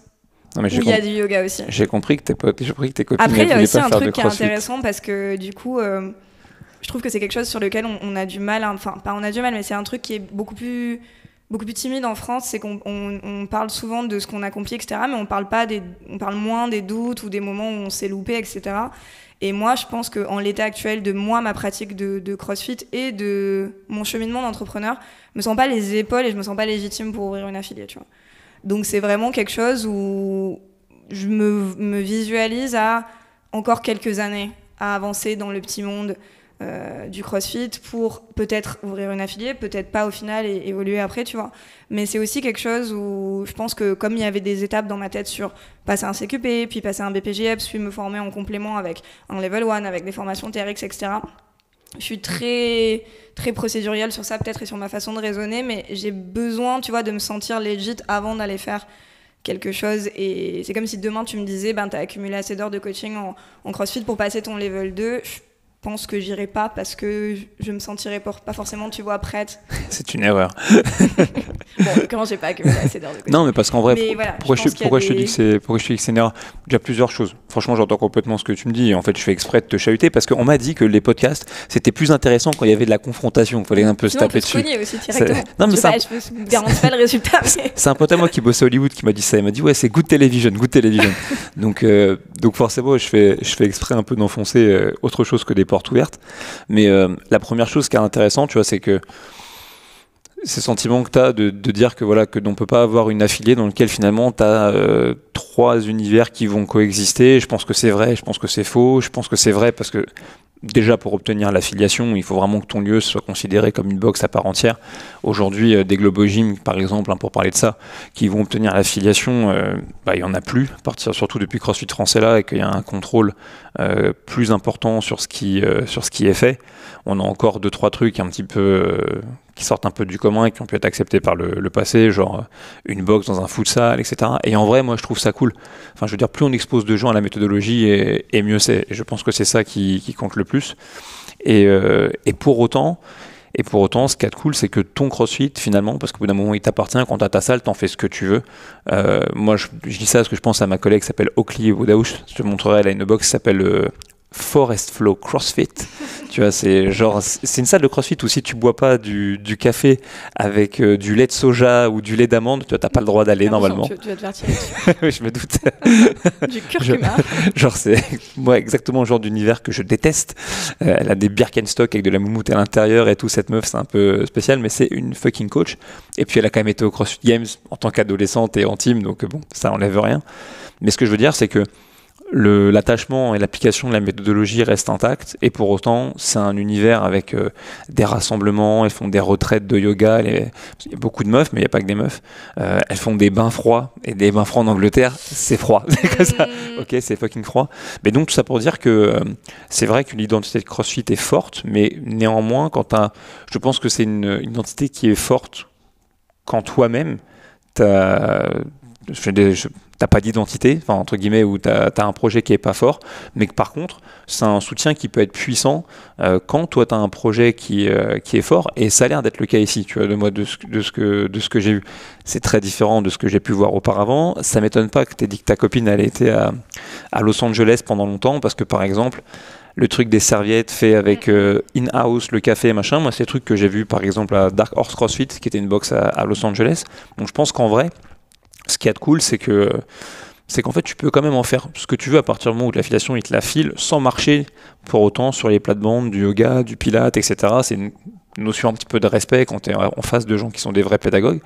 où il y a du yoga aussi. J'ai compris que tes copines Après, il y a aussi un truc truc qui est intéressant parce que du coup, je trouve que c'est quelque chose sur lequel on a du mal, enfin pas on a du mal, mais c'est un truc qui est beaucoup plus timide en France, c'est qu'on parle souvent de ce qu'on accomplit, etc., mais on parle moins des doutes ou des moments où on s'est loupé, etc. Et moi, je pense qu'en l'état actuel de ma pratique de CrossFit et de mon cheminement d'entrepreneur, je me sens pas les épaules et je me sens pas légitime pour ouvrir une affiliée, tu vois. Donc c'est vraiment quelque chose où je me visualise à encore quelques années à avancer dans le petit monde du CrossFit pour peut-être ouvrir une affiliée, peut-être pas au final et évoluer après, tu vois. Mais c'est aussi quelque chose où je pense que comme il y avait des étapes dans ma tête sur passer un CQP, puis passer un BPJEPS, puis me former en complément avec un Level 1, avec des formations TRX, etc. Je suis très, très procédurielle sur ça peut-être et sur ma façon de raisonner, mais j'ai besoin, tu vois, de me sentir legit avant d'aller faire quelque chose. Et c'est comme si demain tu me disais, t'as accumulé assez d'heures de coaching en CrossFit pour passer ton level 2. Je pense que j'irai pas parce que je me sentirais pas forcément, tu vois, prête. C'est une erreur. Bon, comment j'ai pas accumulé assez d'heures de coaching. Non, mais parce qu'en vrai, voilà, pourquoi je te dis que c'est une erreur? Il y a plusieurs choses. Franchement, j'entends complètement ce que tu me dis. En fait, je fais exprès de te chahuter parce qu'on m'a dit que les podcasts, c'était plus intéressant quand il y avait de la confrontation. Il fallait un peu se taper dessus. Aussi directement. Non, mais je me garantis pas le résultat. Mais... C'est un pote à moi qui bossait à Hollywood qui m'a dit ça. Il m'a dit, ouais, c'est good television. donc forcément, je fais exprès un peu d'enfoncer autre chose que des portes ouvertes. Mais la première chose qui est intéressante, tu vois, c'est que ces sentiments que tu as de dire que voilà, que on peut pas avoir une affiliée dans lequel finalement tu as 3 univers qui vont coexister. Je pense que c'est vrai, je pense que c'est faux, je pense que c'est vrai parce que déjà pour obtenir l'affiliation, il faut vraiment que ton lieu soit considéré comme une box à part entière. Aujourd'hui, des Globo Gym, par exemple, pour parler de ça, qui vont obtenir l'affiliation, il y en a plus, à partir surtout depuis CrossFit France est là et qu'il y a un contrôle plus important sur ce qui est fait. On a encore 2-3 trucs un petit peu qui sortent un peu du commun et qui ont pu être acceptés par le passé, genre une box dans un futsal, etc. Et en vrai, moi, je trouve ça cool. Enfin, je veux dire, plus on expose de gens à la méthodologie, et mieux c'est. Et je pense que c'est ça qui compte le plus. Et pour autant, ce qui est cool, c'est que ton CrossFit, finalement, parce qu'au bout d'un moment, il t'appartient, quand t'as ta salle, t'en fais ce que tu veux. Moi, je dis ça parce que je pense à ma collègue qui s'appelle Oakley Woodhouse. Je te montrerai, elle a une box qui s'appelle Forest Flow CrossFit. Tu vois, c'est une salle de CrossFit où si tu bois pas du café avec du lait de soja ou du lait d'amande, tu n'as pas le droit d'aller normalement. Tu vas te faire tirer dessus. Oui, je me doute. Du curcuma. C'est moi exactement le genre d'univers que je déteste. Elle a des Birkenstock avec de la moumoute à l'intérieur et tout. Cette meuf, c'est un peu spécial, mais c'est une fucking coach. Et puis elle a quand même été au CrossFit Games en tant qu'adolescente et en team, donc bon, ça enlève rien. Mais ce que je veux dire, c'est que l'attachement et l'application de la méthodologie restent intacts, et pour autant c'est un univers avec des rassemblements. Elles font des retraites de yoga, il y a beaucoup de meufs mais il n'y a pas que des meufs. Elles font des bains froids, et des bains froids en Angleterre c'est froid. C'est comme ça. Ok, c'est fucking froid. Mais donc tout ça pour dire que c'est vrai que l'identité de CrossFit est forte, mais néanmoins je pense que c'est une identité qui est forte quand toi-même t'as pas d'identité, enfin entre guillemets, ou t'as un projet qui est pas fort, mais que par contre c'est un soutien qui peut être puissant quand toi t'as un projet qui est fort, et ça a l'air d'être le cas ici, tu vois, de ce que j'ai eu. C'est très différent de ce que j'ai pu voir auparavant. Ça m'étonne pas que t'aies dit que ta copine elle était à Los Angeles pendant longtemps, parce que par exemple le truc des serviettes fait avec in-house, le café, machin, moi c'est des trucs que j'ai vu par exemple à Dark Horse CrossFit, qui était une box à Los Angeles. Donc je pense qu'en vrai, ce qui est cool, c'est qu'en fait, tu peux quand même en faire ce que tu veux à partir du moment où l'affiliation, il te la file sans marcher pour autant sur les plates-bandes, du yoga, du pilates, etc. C'est une notion un petit peu de respect quand tu es en face de gens qui sont des vrais pédagogues.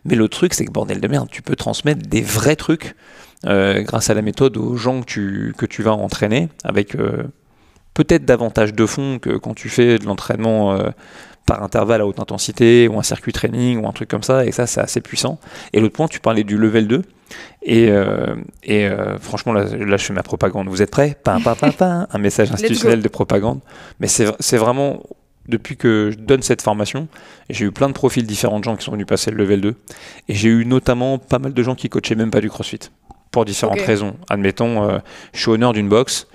Mais le truc, c'est que bordel de merde, tu peux transmettre des vrais trucs grâce à la méthode aux gens que tu vas entraîner, avec peut-être davantage de fond que quand tu fais de l'entraînement par intervalle à haute intensité, ou un circuit training, ou un truc comme ça, et ça c'est assez puissant. Et l'autre point, tu parlais du level 2, et franchement là je fais ma propagande. Vous êtes prêts? Un message institutionnel de propagande. Mais c'est vraiment, depuis que je donne cette formation, j'ai eu plein de profils différents de gens qui sont venus passer le level 2, et j'ai eu notamment pas mal de gens qui coachaient même pas du CrossFit, pour différentes raisons. Admettons, je suis honneur d'une box,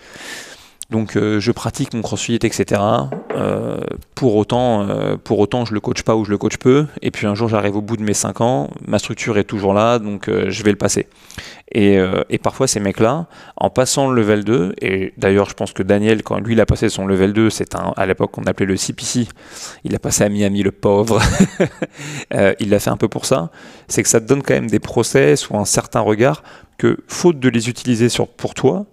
donc je pratique mon CrossFit, etc. Pour autant, je le coach pas ou je le coach peu. Et puis un jour, j'arrive au bout de mes 5 ans, ma structure est toujours là, donc je vais le passer. Et parfois, ces mecs-là, en passant le level 2, et d'ailleurs, je pense que Daniel, quand lui, il a passé son level 2, c'est à l'époque qu'on appelait le CPC, il a passé à Miami, le pauvre. Il l'a fait un peu pour ça. C'est que ça te donne quand même des process ou un certain regard que, faute de les utiliser pour toi,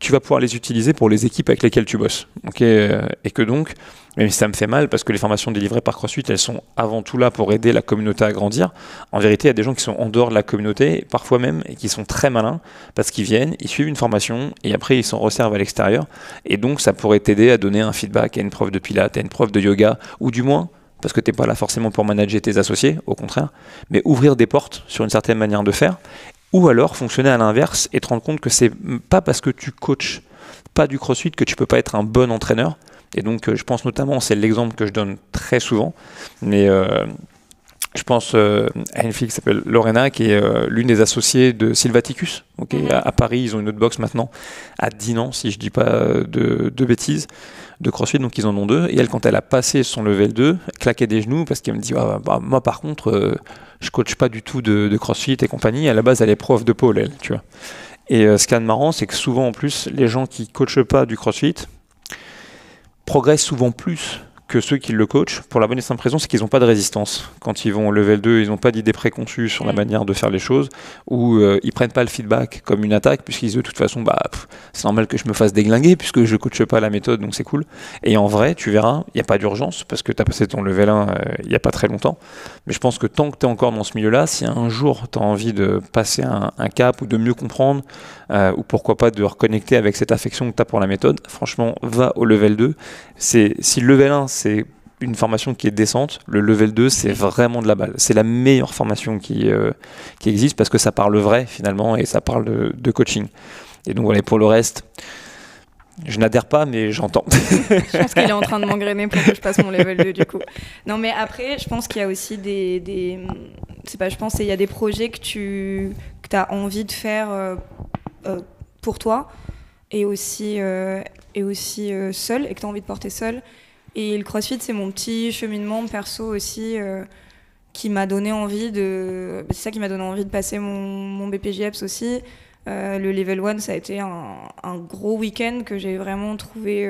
tu vas pouvoir les utiliser pour les équipes avec lesquelles tu bosses. Et que donc, même si ça me fait mal, parce que les formations délivrées par CrossFit, elles sont avant tout là pour aider la communauté à grandir. En vérité, il y a des gens qui sont en dehors de la communauté, parfois même, et qui sont très malins, parce qu'ils viennent, ils suivent une formation, et après ils s'en resservent à l'extérieur. Et donc, ça pourrait t'aider à donner un feedback à une prof de pilates, à une prof de yoga, ou du moins, parce que tu n'es pas là forcément pour manager tes associés, au contraire, mais ouvrir des portes sur une certaine manière de faire. Ou alors fonctionner à l'inverse et te rendre compte que c'est pas parce que tu coaches pas du CrossFit que tu peux pas être un bon entraîneur. Et donc je pense notamment, c'est l'exemple que je donne très souvent, mais je pense à une fille qui s'appelle Lorena, qui est l'une des associées de Sylvaticus. À Paris, ils ont une autre box maintenant, à Dinan, si je dis pas de bêtises, de CrossFit, donc ils en ont 2. Et elle, quand elle a passé son level 2, elle claquait des genoux parce qu'elle me dit moi par contre, je coach pas du tout de CrossFit et compagnie. À la base, elle est prof de pôle, elle, tu vois. Et ce qui est marrant, c'est que souvent en plus, les gens qui coachent pas du CrossFit progressent souvent plus que ceux qui le coachent, pour la bonne et simple raison, c'est qu'ils n'ont pas de résistance. Quand ils vont au level 2, ils n'ont pas d'idée préconçue sur la manière de faire les choses, ou ils prennent pas le feedback comme une attaque, puisqu'ils disent de toute façon, c'est normal que je me fasse déglinguer, puisque je coache pas la méthode, donc c'est cool. Et en vrai, tu verras, il n'y a pas d'urgence, parce que tu as passé ton level 1 il n'y a pas très longtemps. Mais je pense que tant que tu es encore dans ce milieu-là, si un jour tu as envie de passer un cap, ou de mieux comprendre, ou pourquoi pas de reconnecter avec cette affection que tu as pour la méthode, franchement, va au level 2. Si le level 1, c'est une formation qui est décente, le level 2, c'est vraiment de la balle. C'est la meilleure formation qui existe, parce que ça parle vrai, finalement, et ça parle de coaching. Et donc, voilà, pour le reste, je n'adhère pas, mais j'entends. Je pense qu'il est en train de m'engrainer pour que je passe mon level 2, du coup. Non, mais après, je pense qu'il y a aussi il y a des projets que tu as envie de faire pour toi, et aussi seul, et que tu as envie de porter seul. Et le CrossFit, c'est mon petit cheminement perso aussi, qui m'a donné envie c'est ça qui m'a donné envie de passer mon BPJEPS aussi. Le level 1, ça a été un gros week-end que j'ai vraiment trouvé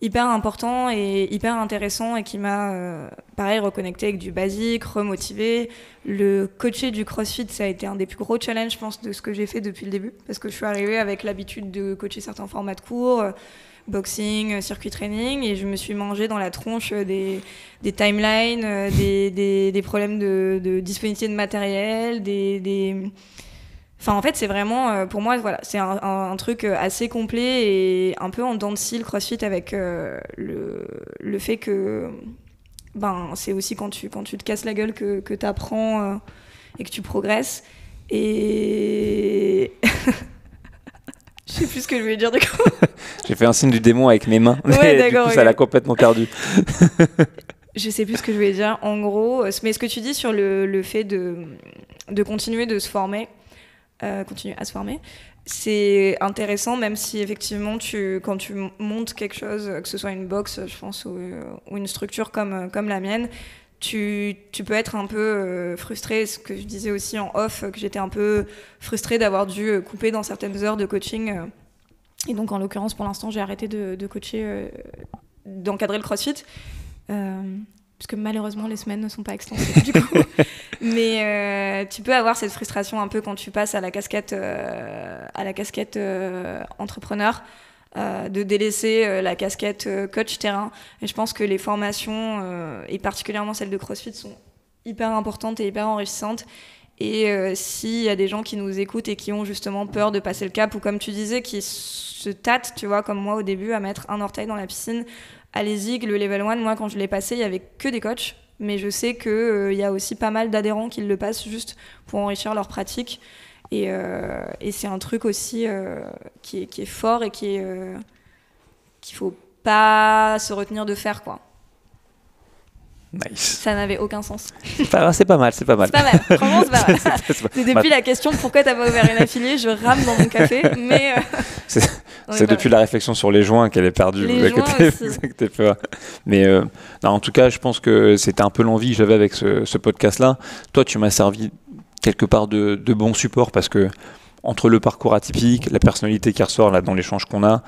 hyper important et hyper intéressant, et qui m'a, pareil, reconnecté avec du basique, remotivé. Le coacher du CrossFit, ça a été un des plus gros challenges, je pense, de ce que j'ai fait depuis le début, parce que je suis arrivée avec l'habitude de coacher certains formats de cours, boxing, circuit training, et je me suis mangée dans la tronche des timelines, des problèmes de disponibilité de matériel, Enfin, en fait, c'est vraiment, pour moi, voilà, c'est un truc assez complet et un peu en dents de scie, le CrossFit, avec le fait que c'est aussi quand tu te casses la gueule que tu apprends et que tu progresses. Et je sais plus ce que je voulais dire, du coup. J'ai fait un signe du démon avec mes mains, ouais, du coup, ça l'a complètement perdu. Je sais plus ce que je voulais dire. En gros, mais ce que tu dis sur le fait de continuer de se former, continuer à se former, c'est intéressant, même si effectivement quand tu montes quelque chose, que ce soit une box, je pense, ou une structure comme la mienne, tu peux être un peu frustré. Ce que je disais aussi en off, que j'étais un peu frustrée d'avoir dû couper dans certaines heures de coaching, et donc en l'occurrence, pour l'instant, j'ai arrêté de coacher, d'encadrer le CrossFit, parce que malheureusement les semaines ne sont pas extensives du coup. Mais tu peux avoir cette frustration un peu quand tu passes à la casquette entrepreneur, de délaisser la casquette coach terrain. Et je pense que les formations, et particulièrement celles de CrossFit, sont hyper importantes et hyper enrichissantes. Et s'il y a des gens qui nous écoutent et qui ont justement peur de passer le cap, ou comme tu disais, qui se tâtent, tu vois, comme moi au début, à mettre un orteil dans la piscine, allez-y. Le level 1, moi, quand je l'ai passé, il n'y avait que des coachs. Mais je sais qu'il y a aussi pas mal d'adhérents qui le passent juste pour enrichir leur pratique. Et c'est un truc aussi qui est fort, et qu'il ne faut pas se retenir de faire, quoi. Nice. Ça n'avait aucun sens. C'est pas mal. C'est pas mal, franchement, c'est pas mal. C'est depuis la question de pourquoi t'as pas ouvert une affiliée, je rame dans mon café, mais... C'est depuis la réflexion sur les joints qu'elle est perdue. Les joints aussi. Mais non, en tout cas, je pense que c'était un peu l'envie que j'avais avec ce podcast-là. Toi, tu m'as servi quelque part de bon support, parce que entre le parcours atypique, la personnalité qui ressort là dans l'échange qu'on a,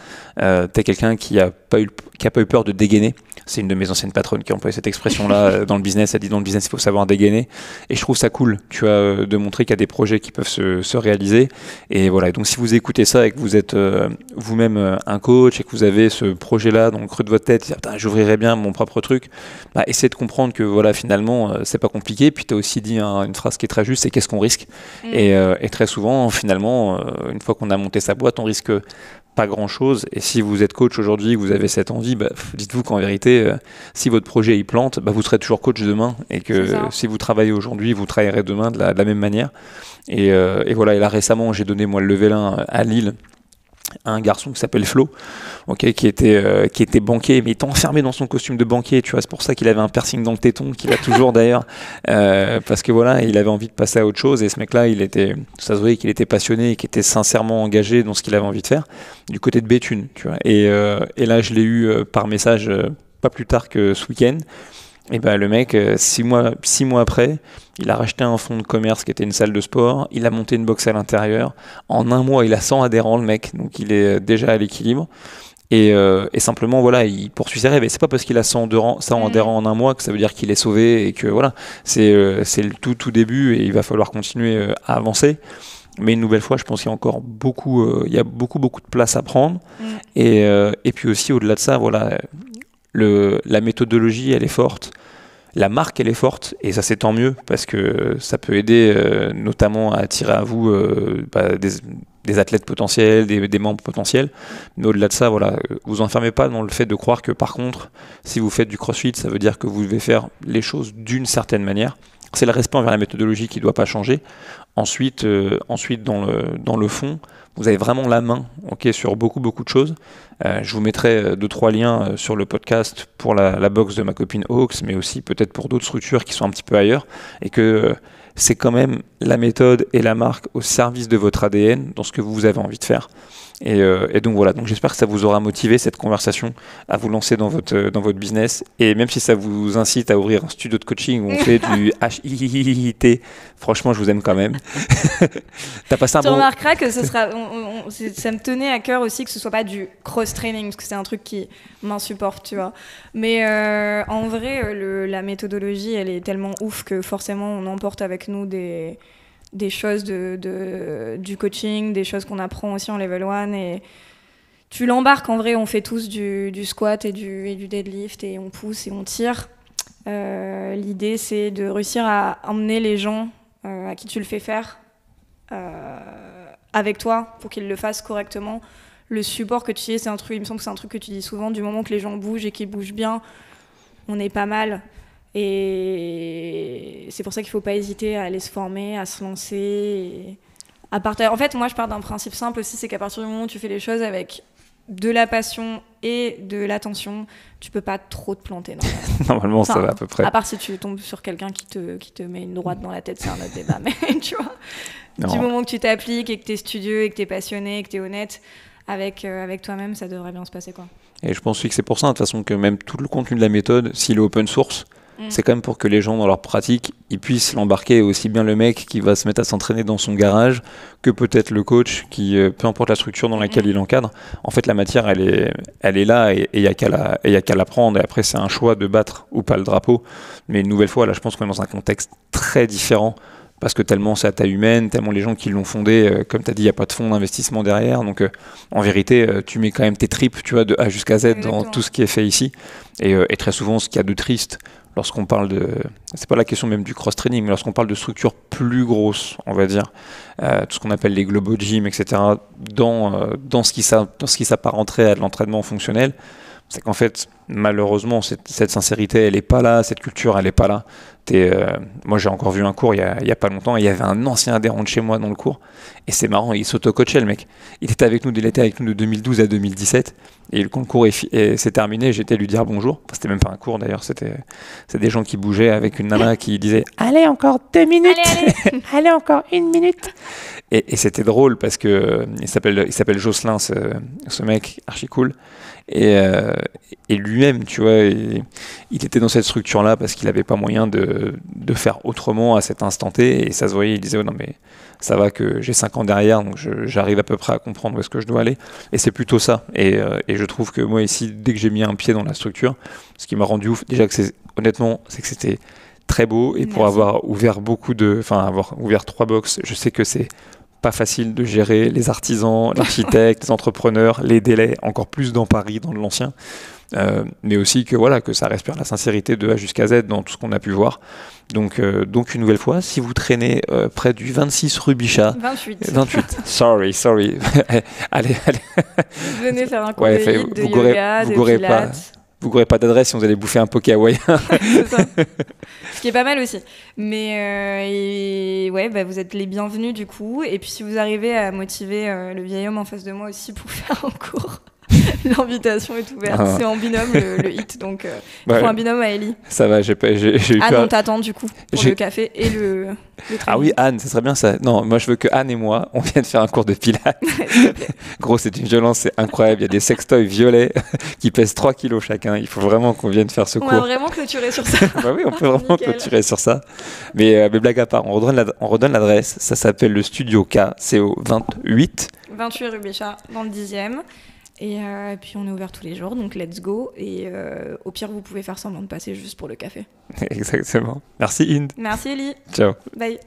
t'es quelqu'un qui a pas eu peur de dégainer. C'est une de mes anciennes patronnes qui a employé cette expression-là dans le business. Elle dit dans le business, il faut savoir dégainer. Et je trouve ça cool, tu vois, de montrer qu'il y a des projets qui peuvent se réaliser. Et voilà. Donc, si vous écoutez ça et que vous êtes vous-même un coach et que vous avez ce projet-là dans le creux de votre tête, j'ouvrirais bien mon propre truc, bah, essayez de comprendre que voilà, finalement, c'est pas compliqué. Puis, tu as aussi dit une phrase qui est très juste, c'est qu'est-ce qu'on risque. Et très souvent, finalement, une fois qu'on a monté sa boîte, on risque pas grand-chose. Et si vous êtes coach aujourd'hui, que vous avez cette envie, bah, dites-vous qu'en vérité, si votre projet il plante, bah, vous serez toujours coach demain. Et que si vous travaillez aujourd'hui, vous travaillerez demain de la même manière. Et voilà. Et là, récemment, j'ai donné moi le level 1 à Lille à un garçon qui s'appelle Flo, qui était banquier, mais il était enfermé dans son costume de banquier, tu vois, c'est pour ça qu'il avait un piercing dans le téton, qu'il a toujours d'ailleurs, parce que voilà, il avait envie de passer à autre chose, et ce mec-là, ça se voyait qu'il était passionné et qu'il était sincèrement engagé dans ce qu'il avait envie de faire, du côté de Béthune, tu vois, et là, je l'ai eu par message pas plus tard que ce week-end. Et ben le mec, 6 mois après, il a racheté un fonds de commerce qui était une salle de sport, il a monté une box à l'intérieur. En un mois, il a 100 adhérents, le mec, donc il est déjà à l'équilibre. Et simplement, voilà, il poursuit ses rêves. Et c'est pas parce qu'il a 100 adhérents en un mois que ça veut dire qu'il est sauvé et que voilà, c'est le tout début et il va falloir continuer à avancer. Mais une nouvelle fois, je pense qu'il y a encore beaucoup de place à prendre. Et puis aussi, au-delà de ça, voilà. La méthodologie, elle est forte. La marque, elle est forte. Et ça, c'est tant mieux parce que ça peut aider notamment à attirer à vous des athlètes potentiels, des membres potentiels. Mais au-delà de ça, voilà, vous enfermez pas dans le fait de croire que par contre, si vous faites du crossfit, ça veut dire que vous devez faire les choses d'une certaine manière. C'est le respect envers la méthodologie qui ne doit pas changer. Ensuite, dans le fond, vous avez vraiment la main sur beaucoup de choses. Je vous mettrai 2-3 liens sur le podcast pour la box de ma copine Hawks, mais aussi peut-être pour d'autres structures qui sont un petit peu ailleurs. Et que c'est quand même la méthode et la marque au service de votre ADN dans ce que vous avez envie de faire. Et donc voilà, donc j'espère que ça vous aura motivé cette conversation à vous lancer dans votre business. Et même si ça vous incite à ouvrir un studio de coaching où on fait du HIIT, franchement, je vous aime quand même. T'as passé un bon... Tu remarqueras que ce sera, ça me tenait à cœur aussi que ce soit pas du cross-training, parce que c'est un truc qui m'insupporte, tu vois. Mais en vrai, la méthodologie, elle est tellement ouf que forcément, on emporte avec nous des choses du coaching, des choses qu'on apprend aussi en level 1 et tu l'embarques. En vrai, on fait tous du squat et du deadlift et on pousse et on tire. L'idée, c'est de réussir à emmener les gens à qui tu le fais faire avec toi pour qu'ils le fassent correctement. Le support que tu dis, il me semble que c'est un truc que tu dis souvent, du moment que les gens bougent et qu'ils bougent bien, on est pas mal. Et c'est pour ça qu'il ne faut pas hésiter à aller se former, à se lancer, et à partager. En fait, moi, je pars d'un principe simple aussi, c'est qu'à partir du moment où tu fais les choses avec de la passion et de l'attention, tu peux pas trop te planter. Normalement, ça va à peu près. À part si tu tombes sur quelqu'un qui te met une droite dans la tête, c'est un autre débat. Mais tu vois, du moment que tu t'appliques et que tu es studieux et que tu es passionné et que tu es honnête avec toi-même, ça devrait bien se passer, quoi. Et je pense aussi que c'est pour ça, de toute façon, que même tout le contenu de la méthode, s'il est open source, c'est quand même pour que les gens, dans leur pratique, ils puissent l'embarquer, aussi bien le mec qui va se mettre à s'entraîner dans son garage que peut-être le coach qui, peu importe la structure dans laquelle il encadre. En fait, la matière, elle est là et il n'y a qu'à la prendre. Et après, c'est un choix de battre ou pas le drapeau. Mais une nouvelle fois, là, je pense qu'on est dans un contexte très différent. Parce que tellement c'est à taille humaine, tellement les gens qui l'ont fondé, comme tu as dit, il n'y a pas de fonds d'investissement derrière. Donc, en vérité, tu mets quand même tes tripes, tu vois, de A jusqu'à Z. Exactement. Dans tout ce qui est fait ici. Et très souvent, ce qu'il y a de triste, lorsqu'on parle c'est pas la question même du cross-training, mais lorsqu'on parle de structures plus grosses, on va dire, tout ce qu'on appelle les global gym, etc., dans ce qui s'apparenterait à de l'entraînement fonctionnel, c'est qu'en fait, malheureusement, cette sincérité, elle n'est pas là, cette culture, elle n'est pas là. Moi, j'ai encore vu un cours il y a pas longtemps, et il y avait un ancien adhérent de chez moi dans le cours, et c'est marrant, il s'auto-coachait, le mec. Il était avec nous de 2012 à 2017, et quand le cours s'est terminé, j'étais lui dire bonjour. Enfin, c'était même pas un cours d'ailleurs, c'est des gens qui bougeaient avec une nana qui disait « Allez, encore 2 minutes, allez, encore 1 minute !» Et c'était drôle parce que il s'appelle Jocelyn, ce mec archi cool. Et lui, lui-même, tu vois. Et il était dans cette structure-là parce qu'il n'avait pas moyen de faire autrement à cet instant T. Et ça se voyait, il disait, oh, non mais ça va que j'ai 5 ans derrière, donc j'arrive à peu près à comprendre où est-ce que je dois aller. Et c'est plutôt ça. Et je trouve que moi ici, dès que j'ai mis un pied dans la structure, ce qui m'a rendu ouf, déjà que honnêtement, c'est que c'était très beau. Et pour avoir ouvert avoir ouvert 3 box, je sais que c'est pas facile de gérer les artisans, l'architecte, les entrepreneurs, les délais, encore plus dans Paris, dans l'ancien. Mais aussi que ça respire la sincérité de A jusqu'à Z dans tout ce qu'on a pu voir. Donc une nouvelle fois, si vous traînez près du 26 rue Bichat, 28, sorry, allez. Venez faire un cours de hit, de yoga, de pilates. Vous n'aurez pas d'adresse si vous allez bouffer un poké hawaïen. C'est ça. Ce qui est pas mal aussi. Mais vous êtes les bienvenus du coup. Et puis si vous arrivez à motiver le vieil homme en face de moi aussi pour faire un cours, l'invitation est ouverte. C'est en binôme le hit, donc il faut un binôme à Ellie. Ça va, j'ai eu peur. Anne, on t'attend du coup pour le café et le Ah oui, Anne, ça serait bien ça. Non, moi je veux que Anne et moi, on vienne faire un cours de pilates. Gros, c'est une violence, c'est incroyable. Il y a des sextoys violets qui pèsent 3 kilos chacun. Il faut vraiment qu'on vienne faire ce cours. On va vraiment clôturer sur ça. Bah oui, on peut vraiment clôturer sur ça. Mais blague à part, on redonne l'adresse. Ça s'appelle le Studio K. C'est au 28 rue Bichat, dans le 10e. Et puis on est ouvert tous les jours, donc let's go. Et au pire, vous pouvez faire semblant de passer juste pour le café. Exactement. Merci Inde. Merci Ellie. Ciao. Bye.